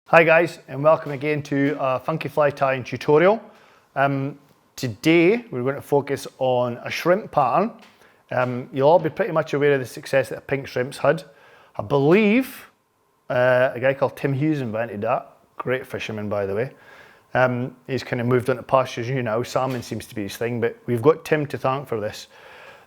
Hi guys, and welcome again to a funky fly tying tutorial. Today we're going to focus on a shrimp pattern. You'll all be pretty much aware of the success that pink shrimps had. I believe a guy called Tim Hughes invented that. Great fisherman, by the way. He's kind of moved on to pastures now. Salmon seems to be his thing, but we've got Tim to thank for this.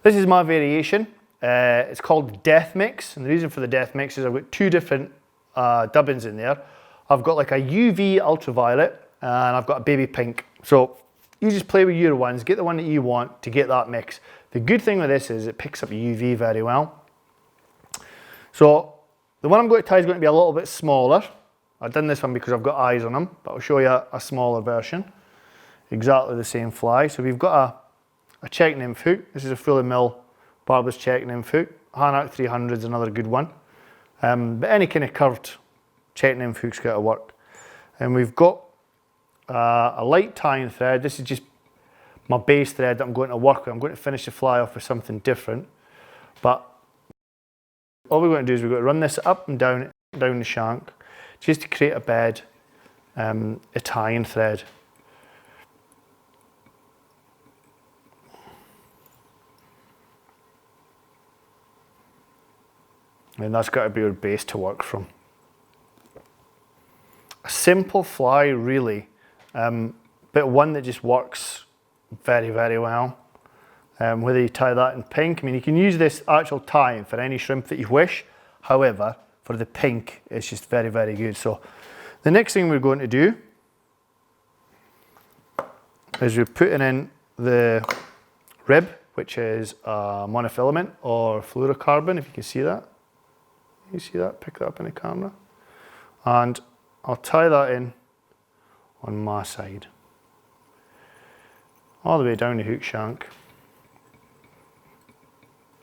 This is my variation. It's called Death Mix, and the reason for the Death Mix is I've got two different dubbins in there. I've got like a UV ultraviolet and I've got a baby pink. So you just play with your ones, get the one that you want to get that mix. The good thing with this is it picks up UV very well. So the one I'm going to tie is going to be a little bit smaller. I've done this one because I've got eyes on them, but I'll show you a smaller version. Exactly the same fly. So we've got a check nymph hook. This is a fully mill barbless check nymph hook. Hanak 300 is another good one. But any kind of curved check nymph hook's got to work. And we've got a light tying thread. This is just my base thread that I'm going to work with. I'm going to finish the fly off with something different. But all we're going to do is we're going to run this up and down the shank just to create a bed, a tying thread. And that's got to be our base to work from. A simple fly really, but one that just works very, very well. Whether you tie that in pink, I mean you can use this actual tying for any shrimp that you wish. However, for the pink, it's just very, very good. So the next thing we're going to do is we're putting in the rib, which is a monofilament or fluorocarbon, if you can see that. You see that? Pick that up in the camera. And I'll tie that in on my side, all the way down the hook shank,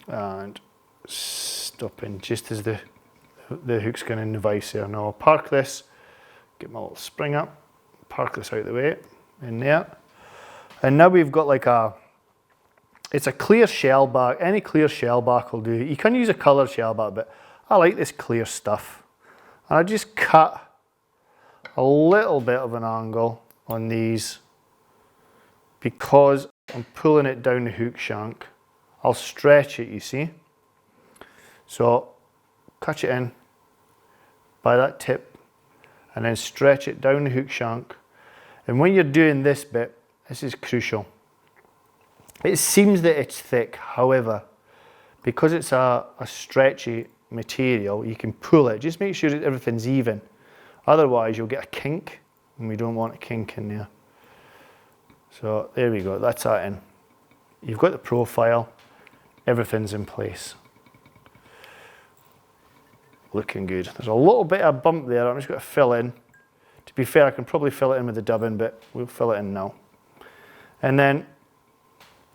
and stopping just as the hook's going in the vise there. Now I'll park this, get my little spring up, park this out of the way, in there. And now we've got like it's a clear shell back. Any clear shell back will do. You can use a coloured shell back, but I like this clear stuff. And I just cut a little bit of an angle on these because I'm pulling it down the hook shank. I'll stretch it, you see. So cut it in by that tip and then stretch it down the hook shank. And when you're doing this bit, this is crucial. It seems that it's thick, however, because it's a stretchy material, you can pull it. Just make sure that everything's even. Otherwise you'll get a kink, and we don't want a kink in there. So there we go, that's that in. You've got the profile, everything's in place. Looking good. There's a little bit of a bump there, I'm just going to fill in. To be fair, I can probably fill it in with the dubbing, but we'll fill it in now. And then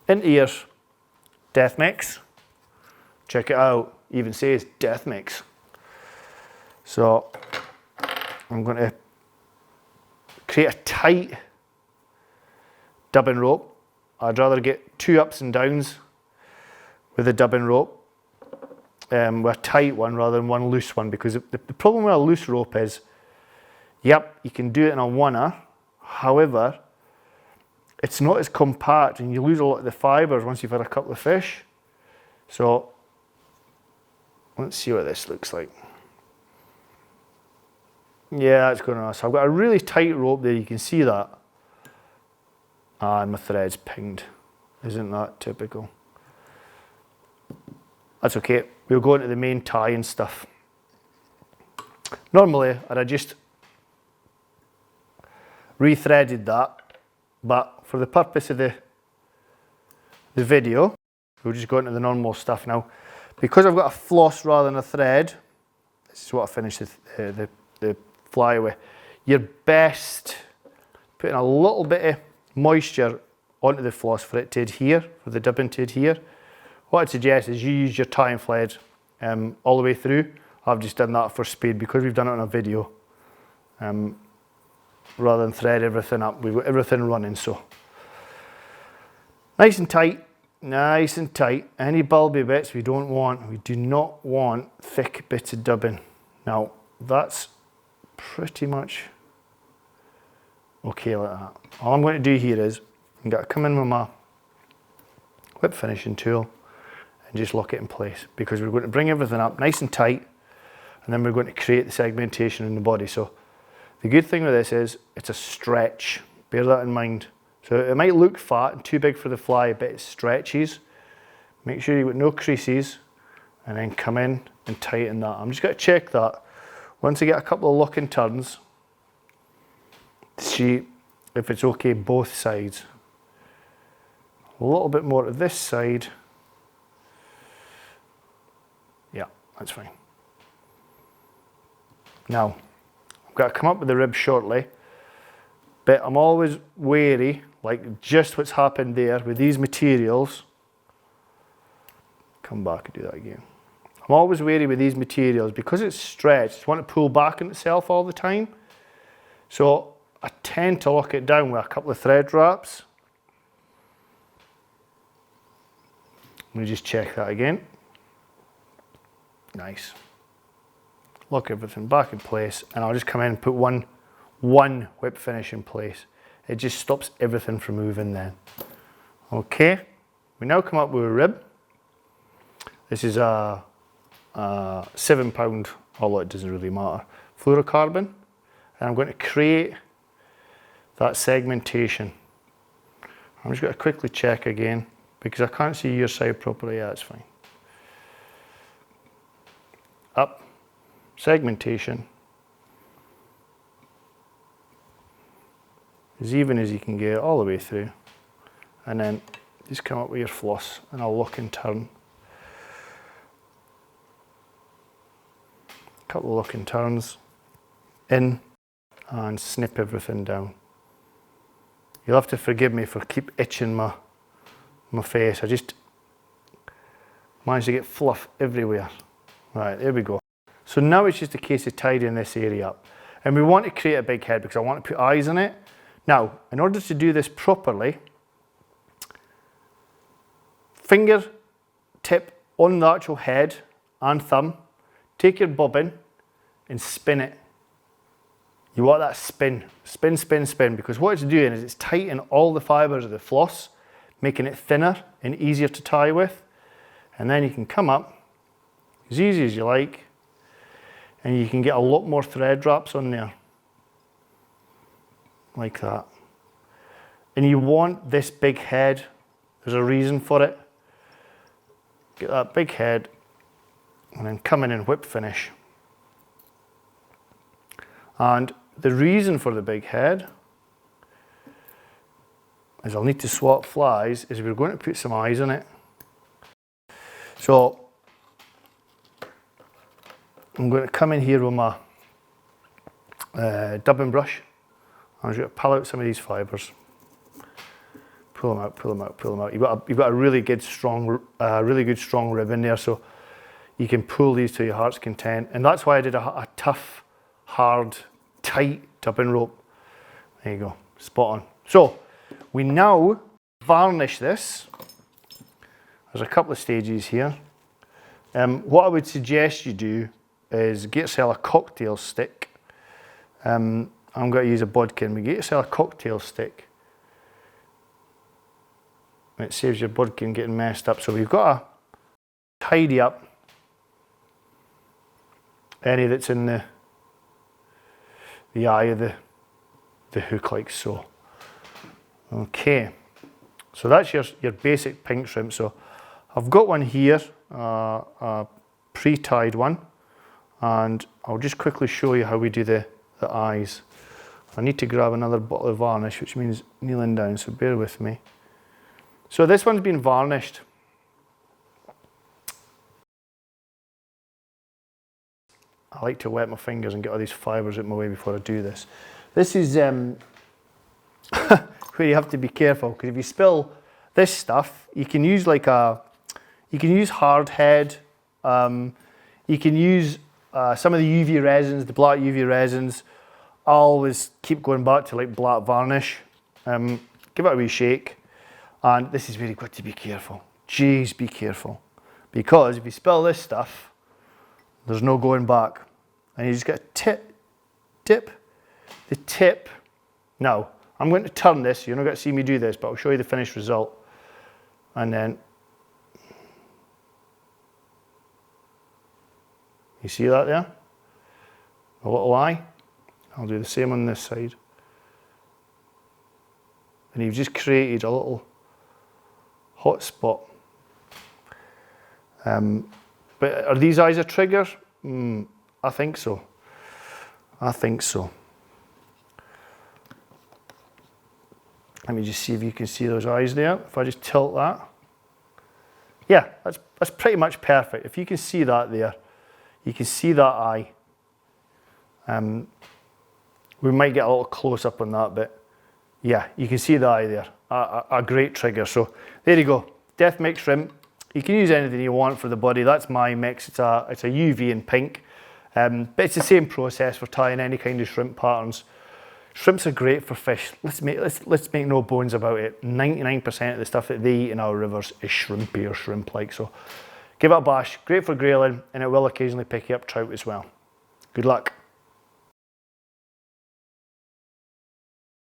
into your Death Mix. Check it out, even says Death Mix. So I'm going to create a tight dubbing rope. I'd rather get 2 ups and downs with a dubbing rope, with a tight one rather than one loose one, because the problem with a loose rope is, yep, you can do it in a oneer, however, it's not as compact and you lose a lot of the fibres once you've had a couple of fish. So let's see what this looks like. Yeah, that's going on. So I've got a really tight rope there, you can see that. And my thread's pinged. Isn't that typical? That's okay, we'll go into the main tie and stuff. Normally, I'd have just rethreaded that, but for the purpose of the video, we'll just go into the normal stuff now. Because I've got a floss rather than a thread, this is what I finished the fly with. You're best putting a little bit of moisture onto the floss for it to adhere, for the dubbing to adhere. What I'd suggest is you use your tying thread all the way through. I've just done that for speed because we've done it on a video. Rather than thread everything up, we've got everything running, so. Nice and tight, nice and tight. Any bulby bits we don't want. We do not want thick bits of dubbing. Now, that's pretty much okay like that. All I'm going to do here is I'm going to come in with my whip finishing tool and just lock it in place, because we're going to bring everything up nice and tight, and then we're going to create the segmentation in the body. So the good thing with this is it's a stretch, bear that in mind. So it might look fat and too big for the fly, but it stretches. Make sure you've got no creases, and then come in and tighten that. I'm just going to check that once I get a couple of looking turns to see if it's okay both sides. A little bit more to this side. Yeah, that's fine. Now, I've got to come up with the rib shortly, but I'm always wary, like just what's happened there with these materials. Come back and do that again. I'm always wary with these materials because it's stretched. You want to pull back on itself all the time. So I tend to lock it down with a couple of thread wraps. Let me just check that again. Nice. Lock everything back in place, and I'll just come in and put one whip finish in place. It just stops everything from moving then. Okay, we now come up with a rib. This is a 7 pound, although it doesn't really matter, fluorocarbon, and I'm going to create that segmentation. I'm just going to quickly check again because I can't see your side properly. Yeah, that's fine. Up, segmentation, as even as you can get all the way through, and then just come up with your floss and I'll look and turn. Couple of look and turns in and snip everything down. You'll have to forgive me for keep itching my face. I just managed to get fluff everywhere. Right, there we go. So now it's just a case of tidying this area up. And we want to create a big head because I want to put eyes on it. Now, in order to do this properly, finger tip on the actual head and thumb, take your bobbin and spin it. You want that spin, spin, spin, spin, because what it's doing is it's tightening all the fibres of the floss, making it thinner and easier to tie with. And then you can come up as easy as you like, and you can get a lot more thread wraps on there, like that. And you want this big head, there's a reason for it. Get that big head, and then come in and whip finish. And the reason for the big head is I'll need to swap flies, is we're going to put some eyes on it. So I'm going to come in here with my dubbing brush. I'm just going to pull out some of these fibres. Pull them out, pull them out, pull them out. You've got a really good strong rib in there, so you can pull these to your heart's content. And that's why I did a tough, hard, tight dubbing rope. There you go, spot on. So we now varnish this. There's a couple of stages here. What I would suggest you do is get yourself a cocktail stick. I'm going to use a bodkin, but get yourself a cocktail stick. It saves your bodkin getting messed up. So we've got to tidy up any that's in the eye of the hook, like so. Okay, so that's your basic pink shrimp. So I've got one here, a pre-tied one, and I'll just quickly show you how we do the eyes. I need to grab another bottle of varnish, which means kneeling down, so bear with me. So this one's been varnished. I like to wet my fingers and get all these fibres out of my way before I do this. This is where you have to be careful, because if you spill this stuff, you can use hard head, you can use some of the UV resins, the black UV resins. I always keep going back to like black varnish. Give it a wee shake. And this is where you've got to be careful. Jeez, be careful. Because if you spill this stuff, there's no going back. And you just got to dip the tip. Now, I'm going to turn this, you're not going to see me do this, but I'll show you the finished result. And then, you see that there? A little eye. I'll do the same on this side. And you've just created a little hot spot. But are these eyes a trigger? I think so. I think so. Let me just see if you can see those eyes there. If I just tilt that. Yeah, that's pretty much perfect. If you can see that there, you can see that eye. We might get a little close up on that, but yeah, you can see the eye there. A great trigger. So there you go. Death Mix shrimp. You can use anything you want for the body. That's my mix. It's a UV in pink. But it's the same process for tying any kind of shrimp patterns. Shrimps are great for fish. Let's make no bones about it. 99% of the stuff that they eat in our rivers is shrimpy or shrimp-like. So give it a bash. Great for grayling, and it will occasionally pick you up trout as well. Good luck.